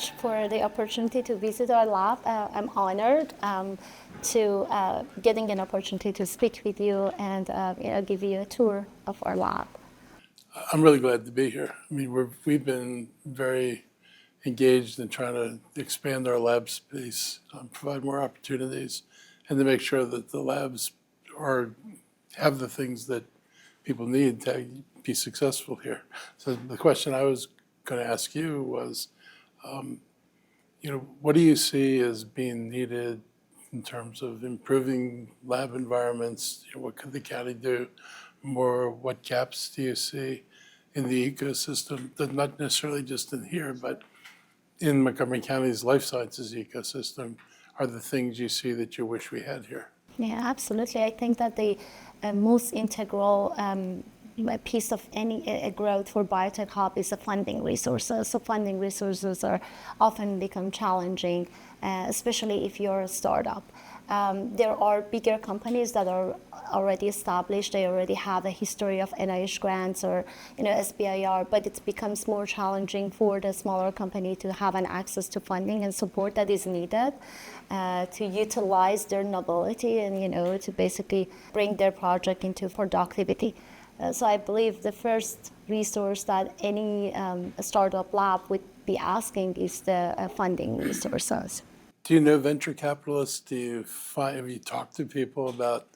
much for the opportunity to visit our lab. I'm honored to getting an opportunity to speak with you and give you a tour of our lab. I'm really glad to be here. I mean, we've been very engaged in trying to expand our lab space, provide more opportunities, and to make sure that the labs have the things that people need to be successful here. So the question I was going to ask you was, what do you see as being needed in terms of improving lab environments? What could the county do more? What gaps do you see in the ecosystem, not necessarily just in here, but in Montgomery County's life sciences ecosystem, are the things you see that you wish we had here? Yeah, absolutely. I think that the most integral piece of any growth for biotech hub is the funding resources. So funding resources are often become challenging, especially if you're a startup. There are bigger companies that are already established. They already have a history of NIH grants or SBIR, but it becomes more challenging for the smaller company to have an access to funding and support that is needed to utilize their nobility and to basically bring their project into productivity. So I believe the first resource that any startup lab would be asking is the funding resources. Do you know venture capitalists? Have you talked to people about,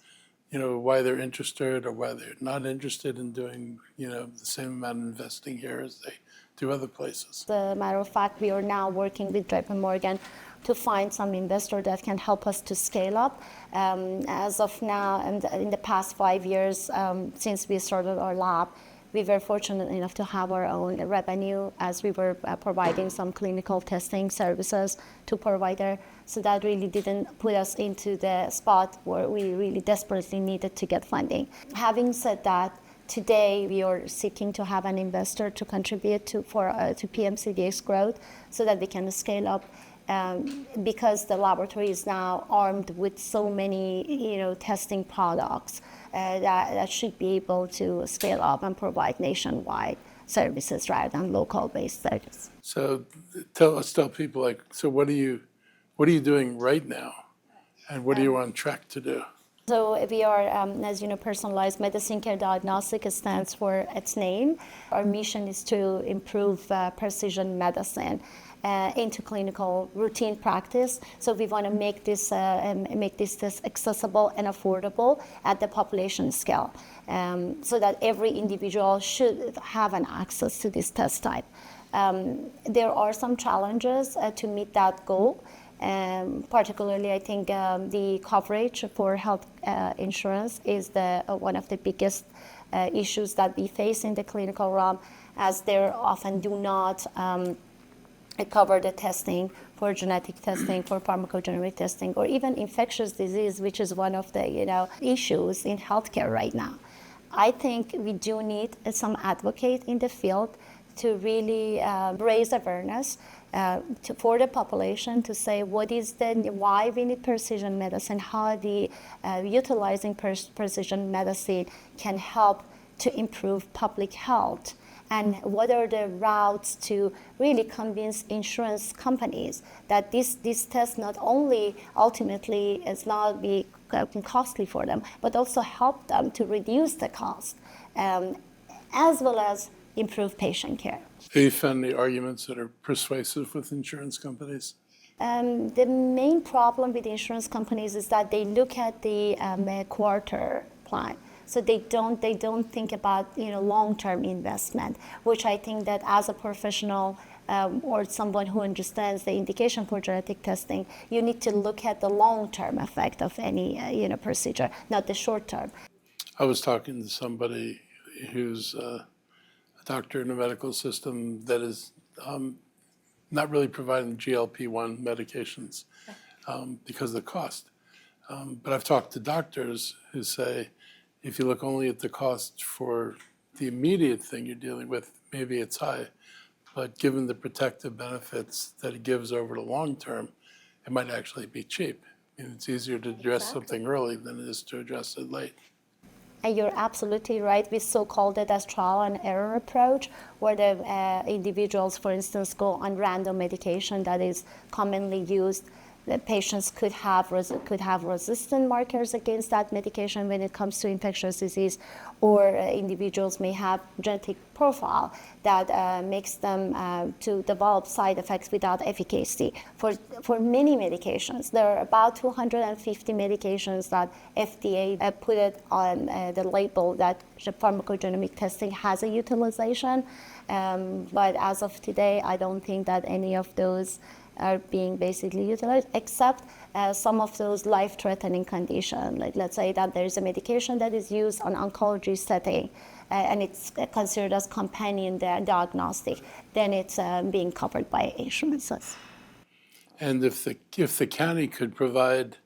why they're interested or why they're not interested in doing, the same amount of investing here as they do other places? As a matter of fact, we are now working with JP Morgan to find some investor that can help us to scale up. As of now, and in the past 5 years since we started our lab, we were fortunate enough to have our own revenue as we were providing some clinical testing services to provider. So that really didn't put us into the spot where we really desperately needed to get funding. Having said that, today we are seeking to have an investor to contribute to PmcDx growth so that we can scale up. Because the laboratory is now armed with so many testing products that should be able to scale up and provide nationwide services rather than local-based services. So tell people, so what are you doing right now, and what are you on track to do? So we are, as you know, personalized medicine care diagnostics stands for its name. Our mission is to improve precision medicine into clinical routine practice. So we want to make this test accessible and affordable at the population scale, so that every individual should have an access to this test type. There are some challenges to meet that goal. Particularly, I think the coverage for health insurance is one of the biggest issues that we face in the clinical realm, as they often do not cover the testing for genetic testing, for pharmacogenomic testing, or even infectious disease, which is one of the issues in healthcare right now. I think we do need some advocate in the field to really raise awareness for the population, to say why we need precision medicine, how the utilizing precision medicine can help to improve public health, and what are the routes to really convince insurance companies that this test not only ultimately is not be costly for them, but also help them to reduce the cost, as well as improve patient care. Have you found the arguments that are persuasive with insurance companies? The main problem with insurance companies is that they look at the quarter plan. So they don't think about long-term investment, which I think that as a professional or someone who understands the indication for genetic testing, you need to look at the long-term effect of any procedure, not the short-term. I was talking to somebody who's a doctor in the medical system that is not really providing GLP-1 medications because of the cost. But I've talked to doctors who say, if you look only at the cost for the immediate thing you're dealing with, maybe it's high. But given the protective benefits that it gives over the long term, it might actually be cheap. It's easier to address something early than it is to address it late. And you're absolutely right. We so called it as trial and error approach, where the individuals, for instance, go on random medication that is commonly used. The patients could have resistant markers against that medication when it comes to infectious disease, or individuals may have genetic profile that makes them to develop side effects without efficacy. For many medications, there are about 250 medications that FDA put it on the label that pharmacogenomic testing has a utilization. But as of today, I don't think that any of those are being basically utilized, except some of those life-threatening conditions. Like, let's say that there's a medication that is used on oncology setting, and it's considered as companion diagnostic, then it's being covered by insurances. And if the county could provide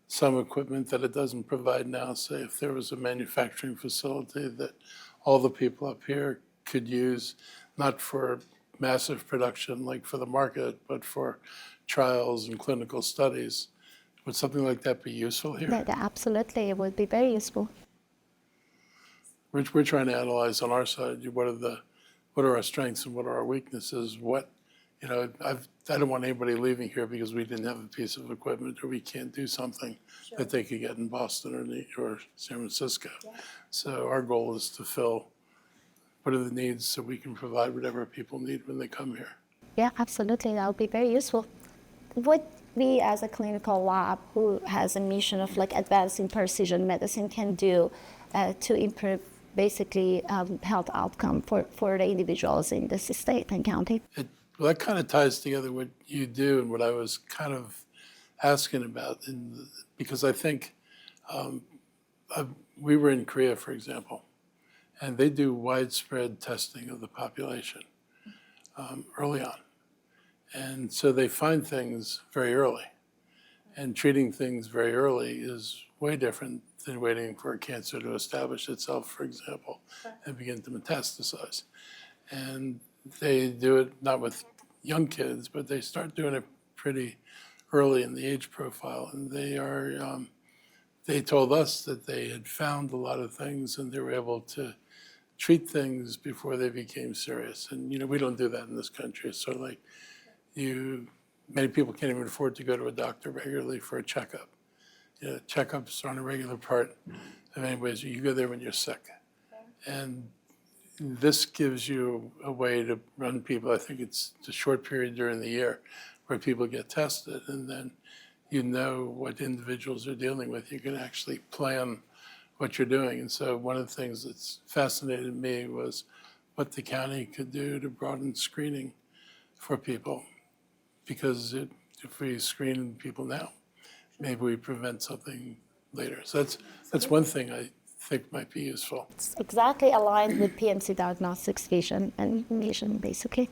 some equipment that it doesn't provide now, say if there was a manufacturing facility that all the people up here could use, not for massive production like for the market, but for trials and clinical studies, would something like that be useful here? Absolutely, it would be very useful. We're trying to analyze on our side what are our strengths and what are our weaknesses. I don't want anybody leaving here because we didn't have a piece of equipment or we can't do something that they could get in Boston or San Francisco. Yeah. So our goal is to fill what are the needs so we can provide whatever people need when they come here. Yeah, absolutely. That would be very useful. What we as a clinical lab who has a mission of advancing precision medicine can do to improve basically health outcome for the individuals in this state and county? Well, that kind of ties together what you do and what I was kind of asking about, because I think we were in Korea, for example, and they do widespread testing of the population early on. And so they find things very early. And treating things very early is way different than waiting for a cancer to establish itself, for example, and begin to metastasize. And they do it not with young kids, but they start doing it pretty early in the age profile. And they told us that they had found a lot of things and they were able to treat things before they became serious. And, we don't do that in this country. It's sort of like many people can't even afford to go to a doctor regularly for a checkup. Checkups aren't a regular part of anyways. You go there when you're sick. And this gives you a way to run people. I think it's a short period during the year where people get tested, and then you know what individuals are dealing with. You can actually plan what you're doing. And so one of the things that's fascinated me was what the county could do to broaden screening for people. Because if we screen people now, maybe we prevent something later. So that's one thing I think might be useful. It's exactly aligned with PMC Diagnostics' vision and mission, basically.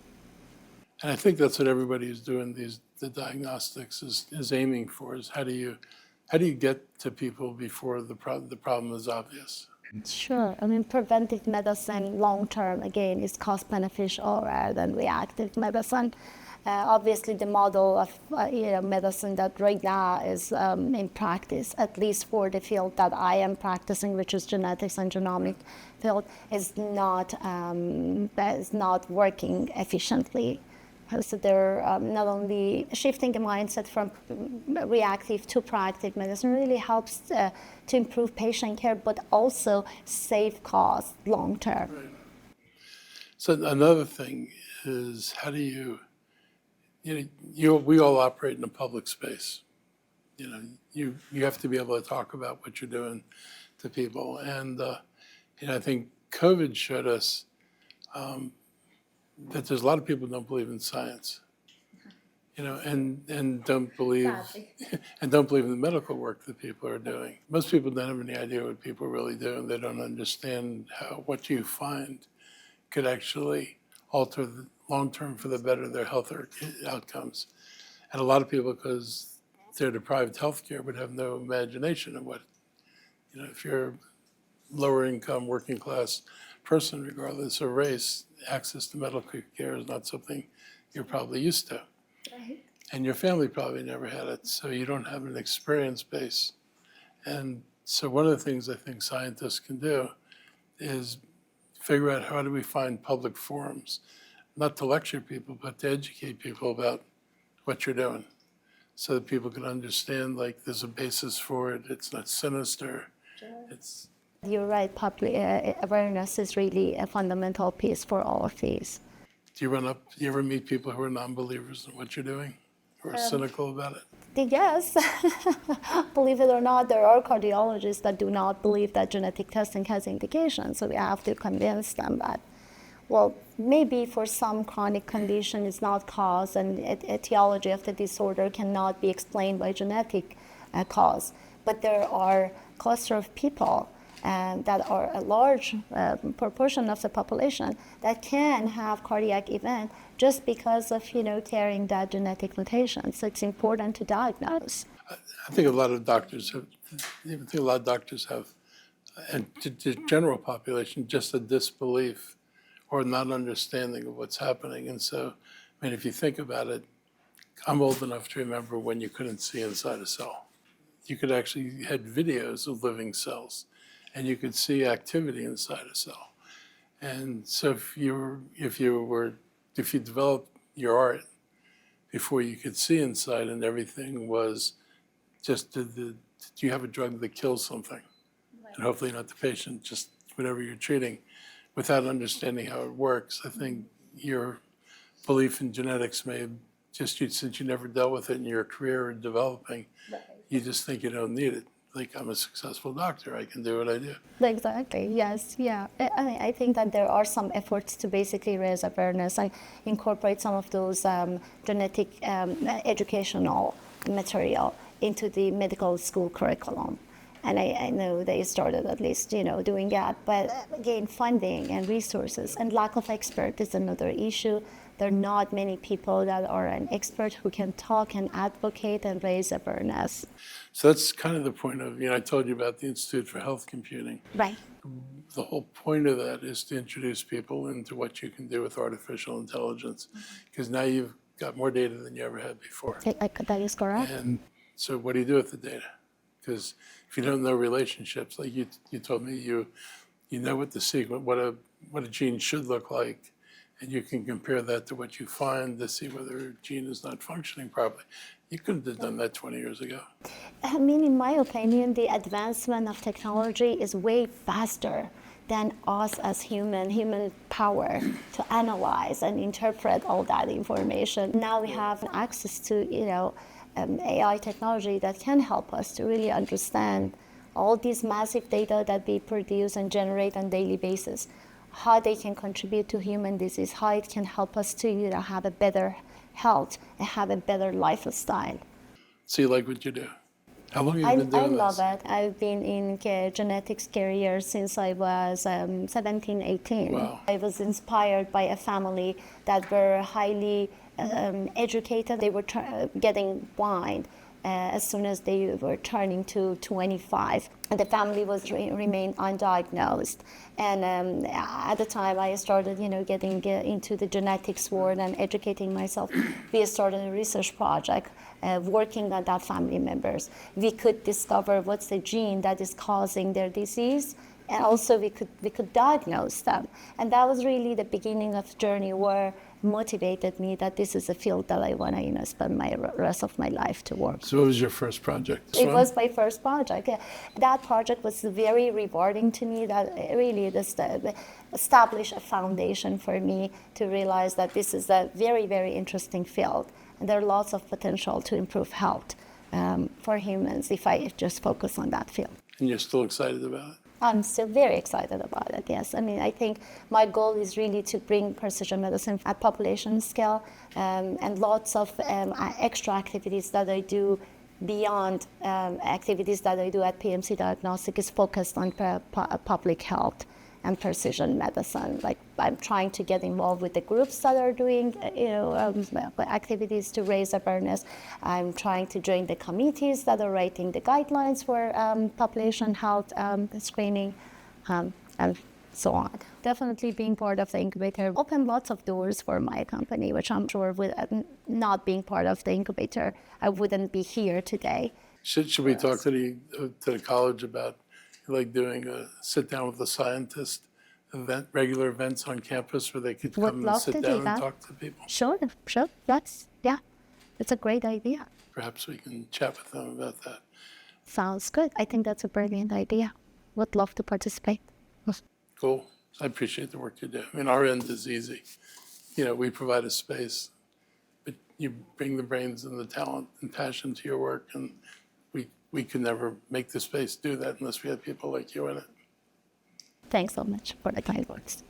And I think that's what everybody who's doing the diagnostics is aiming for, is how do you get to people before the problem is obvious? Sure. I mean, preventive medicine long-term, again, is cost beneficial rather than reactive medicine. Obviously, the model of medicine that right now is in practice, at least for the field that I am practicing, which is genetics and genomic field, is not working efficiently. So they're not only shifting the mindset from reactive to proactive medicine really helps to improve patient care, but also save costs long term. Right. So another thing is how do we all operate in a public space. You have to be able to talk about what you're doing to people. And I think COVID showed us that there's a lot of people who don't believe in science, and don't believe in the medical work that people are doing. Most people don't have any idea what people really do, and they don't understand how what you find could actually alter the long-term for the better their health outcomes. And a lot of people, because they're deprived health care, would have no imagination of what, if you're lower income, working class person, regardless of race, access to medical care is not something you're probably used to. Right. And your family probably never had it, so you don't have an experience base. And So one of the things I think scientists can do is figure out how do we find public forums, not to lecture people, but to educate people about what you're doing so that people can understand, like, there's a basis for it. It's not sinister. It's You're right, public awareness is really a fundamental piece for all of these. Do you ever meet people who are non-believers in what you're doing, who are cynical about it? Yes, believe it or not, there are cardiologists that do not believe that genetic testing has indications, so we have to convince them that, well, maybe for some chronic condition it's not caused, and etiology of the disorder cannot be explained by genetic cause. But there are cluster of people that are a large proportion of the population that can have cardiac event just because of carrying that genetic mutation. So it's important to diagnose. I think a lot of doctors have, and to the general population, just a disbelief or not understanding of what's happening. And so, I mean, if you think about it, I'm old enough to remember when you couldn't see inside a cell. You could actually had videos of living cells, and you could see activity inside a cell. And so if you developed your art before you could see inside, and everything was just do you have a drug that kills something? Right. And hopefully not the patient, just whatever you're treating, without understanding how it works. I think your belief in genetics may have since you never dealt with it in your career or developing, right. You just think you don't need it. Like, I'm a successful doctor, I can do what I do. Exactly, yes, yeah. I think that there are some efforts to basically raise awareness and incorporate some of those genetic educational material into the medical school curriculum. And I know they started at least, doing that. But again, funding and resources and lack of expert is another issue. There are not many people that are an expert who can talk and advocate and raise awareness. So that's kind of the point of, I told you about the Institute for Health Computing. Right. The whole point of that is to introduce people into what you can do with artificial intelligence, because now you've got more data than you ever had before. That is correct. And so what do you do with the data? Because if you don't know relationships, like you told me, you know what the sequence, what a gene should look like, and you can compare that to what you find to see whether a gene is not functioning properly. You couldn't have done that 20 years ago. I mean, in my opinion, the advancement of technology is way faster than us as human power to analyze and interpret all that information. Now we have access to, AI technology that can help us to really understand all these massive data that we produce and generate on a daily basis, how they can contribute to human disease, how it can help us to have a better health and have a better lifestyle. So you like what you do? How long have you been doing this? I love it. I've been in genetics career since I was 17, 18. Wow. I was inspired by a family that were highly educated. They were getting blind as soon as they were turning to 25. The family was remained undiagnosed. And at the time I started, getting into the genetics world and educating myself. We started a research project working on that family members. We could discover what's the gene that is causing their disease, and also we could diagnose them. And that was really the beginning of the journey where motivated me that this is a field that I want to spend my rest of my life to work. So what was your first project? It was my first project. Yeah. That project was very rewarding to me. That really established a foundation for me to realize that this is a very, very interesting field. And there are lots of potential to improve health for humans if I just focus on that field. And you're still excited about it? I'm still very excited about it, yes. I mean, I think my goal is really to bring precision medicine at population scale, and lots of extra activities that I do beyond activities that I do at PMC Diagnostics is focused on public health and precision medicine. Like, I'm trying to get involved with the groups that are doing, activities to raise awareness. I'm trying to join the committees that are writing the guidelines for population health screening, and so on. Definitely being part of the incubator opened lots of doors for my company, which I'm sure with not being part of the incubator, I wouldn't be here today. Should we talk to the college about like doing a sit down with a scientist event, regular events on campus where they could Would come and love sit to do down and that. talk to people? Sure. Yeah, it's a great idea. Perhaps we can chat with them about that. Sounds good. I think that's a brilliant idea. Would love to participate. Cool. I appreciate the work you do. I mean, our end is easy. You know, we provide a space, but you bring the brains and the talent and passion to your work, and we could never make the space do that unless we had people like you in it. Thanks so much for the kind words.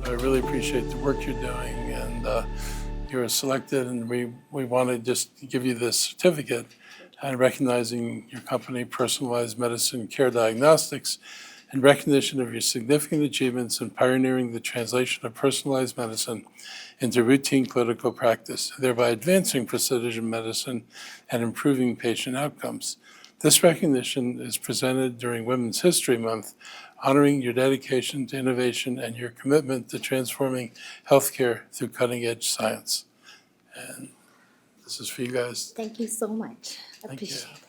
I really appreciate the work you're doing, and you were selected, and we want to just give you this certificate and recognizing your company, Personalized Medicine Care Diagnostics, in recognition of your significant achievements in pioneering the translation of personalized medicine into routine clinical practice, thereby advancing precision medicine and improving patient outcomes. This recognition is presented during Women's History Month, honoring your dedication to innovation and your commitment to transforming healthcare through cutting-edge science. And this is for you guys. Thank you so much. Thank you. Appreciate it.